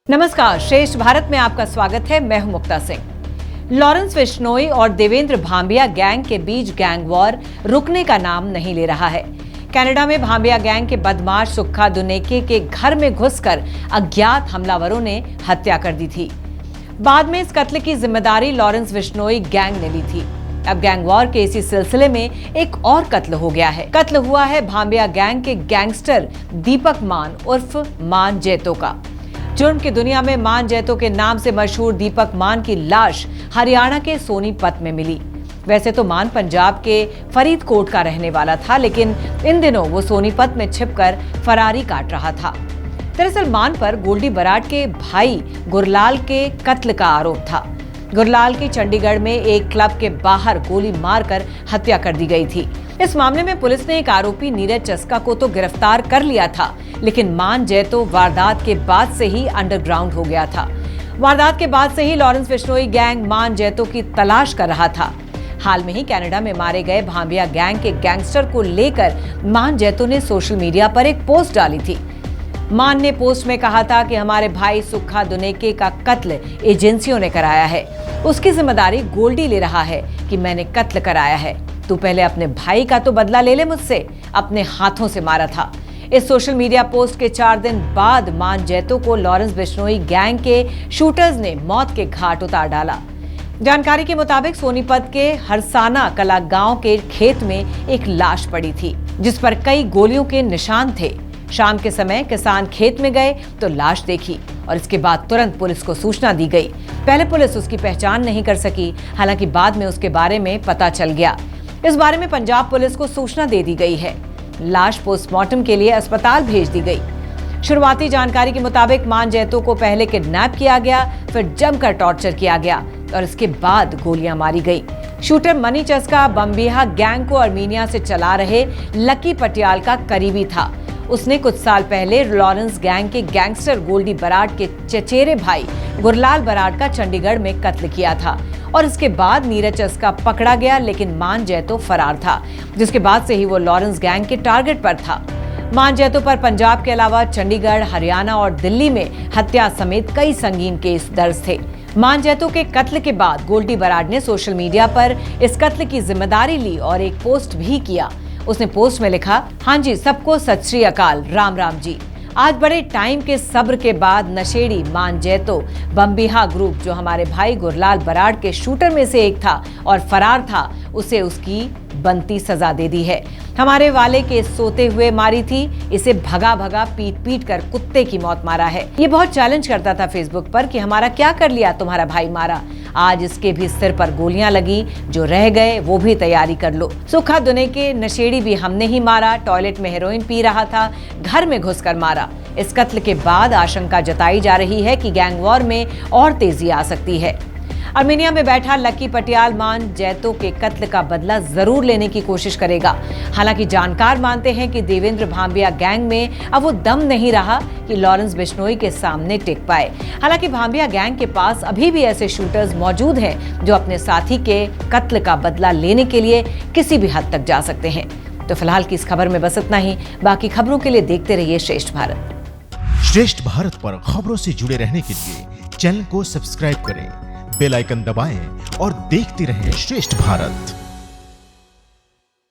नमस्कार, श्रेष्ठ भारत में आपका स्वागत है। मैं हूं मुक्ता सिंह। लॉरेंस बिश्नोई और देवेंद्र भांबिया गैंग के बीच गैंग वॉर रुकने का नाम नहीं ले रहा है। कनाडा में भांबिया गैंग के बदमाश सुक्खा दुनेके के घर में घुसकर अज्ञात हमलावरों ने हत्या कर दी थी। बाद में इस कत्ल की जिम्मेदारी लॉरेंस बिश्नोई गैंग ने ली थी। अब गैंग वॉर के इसी सिलसिले में एक और कत्ल हो गया है। कत्ल हुआ है भांबिया गैंग के गैंगस्टर दीपक मान उर्फ मान जैतो का। जुर्म की दुनिया में मान जैतो के नाम से मशहूर दीपक मान की लाश हरियाणा के सोनीपत में मिली। वैसे तो मान पंजाब के फरीदकोट का रहने वाला था, लेकिन इन दिनों वो सोनीपत में छिपकर फरारी काट रहा था। दरअसल मान पर गोल्डी बराड़ के भाई गुरलाल के कत्ल का आरोप था। गुरलाल की चंडीगढ़ में एक क्लब के बाहर गोली मारकर हत्या कर दी गई थी। इस मामले में पुलिस ने एक आरोपी नीरज चस्का को तो गिरफ्तार कर लिया था, लेकिन मान जैतो वारदात के बाद से ही अंडरग्राउंड हो गया था। वारदात के बाद से ही लॉरेंस बिश्नोई गैंग मान जैतो की तलाश कर रहा था। हाल में ही कनाडा में मारे गए भांबिया गैंग के गैंगस्टर को लेकर मान जैतो ने सोशल मीडिया पर एक पोस्ट डाली थी। मान ने पोस्ट में कहा था कि हमारे भाई सुक्खा दुनेके का कत्ल एजेंसियों ने कराया है। उसकी जिम्मेदारी गोल्डी ले रहा है कि मैंने कत्ल कराया है। तू पहले अपने भाई का तो बदला ले ले मुझसे, अपने हाथों से मारा था। इस सोशल मीडिया पोस्ट के 4 दिन बाद मान जैतो को लॉरेंस बिश्नोई गैंग के शूटर्स ने मौत के घाट उतार डाला। जानकारी के मुताबिक सोनीपत के हरसाना कला गांव के खेत में एक लाश पड़ी थी, जिस पर कई गोलियों के निशान थे। शाम के समय किसान खेत में गए तो लाश देखी और इसके बाद तुरंत पुलिस को सूचना दी गई। पहले पुलिस उसकी पहचान नहीं कर सकी, हालांकि बाद में उसके बारे में पता चल गया। इस बारे में पंजाब पुलिस को सूचना दे दी गई है। लाश पोस्टमार्टम के लिए अस्पताल भेज दी गई। शुरुआती जानकारी के मुताबिक मान जैतो को पहले किडनैप किया गया, फिर जमकर टॉर्चर किया गया और इसके बाद गोलियां मारी गई। शूटर मनी चस्का बम्बिहा गैंग को आर्मीनिया से चला रहे लकी पटियाल का करीबी था। उसने कुछ साल पहले लॉरेंस गैंग के गैंगस्टर गोल्डी बराड़ के चचेरे भाई गुरलाल बराड़ का चंडीगढ़ में कत्ल किया था और इसके बाद नीरज चस्का पकड़ा गया, लेकिन मान जैतो फरार था, जिसके बाद से ही वो लॉरेंस गैंग के टारगेट पर था। मान जैतो पर पंजाब के अलावा चंडीगढ़, हरियाणा और दिल्ली में हत्या समेत कई संगीन केस दर्ज थे। मान जैतो के कत्ल के बाद गोल्डी बराड़ ने सोशल मीडिया पर इस कत्ल की जिम्मेदारी ली और एक पोस्ट भी किया। उसने पोस्ट में लिखा, हाँ जी, सबको सत श्री अकाल, राम राम जी। आज बड़े टाइम के सब्र के बाद नशेड़ी मान जैतो बम्बिहा ग्रुप, जो हमारे भाई गुरलाल बराड़ के शूटर में से एक था और फरार था, उसे उसकी बनती सजा दे दी है। हमारे वाले के सोते हुए मारी थी, इसे भगा भगा पीट पीट कर कुत्ते की मौत मारा है। ये बहुत चैलेंज करता था फेसबुक पर कि हमारा क्या कर लिया, तुम्हारा भाई मारा। आज इसके भी सिर पर गोलियां लगी, जो रह गए वो भी तैयारी कर लो। सुक्खा दुनेके नशेड़ी भी हमने ही मारा, टॉयलेट में हेरोइन पी रहा था, घर में घुसकर मारा। इस कत्ल के बाद आशंका जताई जा रही है कि गैंग वॉर में और तेजी आ सकती है। आर्मीनिया में बैठा लकी पटियाल मान जैतो के कत्ल का बदला जरूर लेने की कोशिश करेगा। हालांकि जानकार मानते हैं कि देवेंद्र भांबिया गैंग में अब वो दम नहीं रहा कि लॉरेंस बिश्नोई के सामने टिक पाए। हालांकि भांबिया गैंग के पास अभी भी ऐसे शूटर्स मौजूद हैं जो अपने साथी के कत्ल का बदला लेने के लिए किसी भी हद तक जा सकते हैं। तो फिलहाल की इस खबर में बस इतना ही। बाकी खबरों के लिए देखते रहिए श्रेष्ठ भारत। श्रेष्ठ भारत पर खबरों से जुड़े रहने के लिए चैनल को सब्सक्राइब करें, बेल आइकन दबाएं और देखते रहें श्रेष्ठ भारत।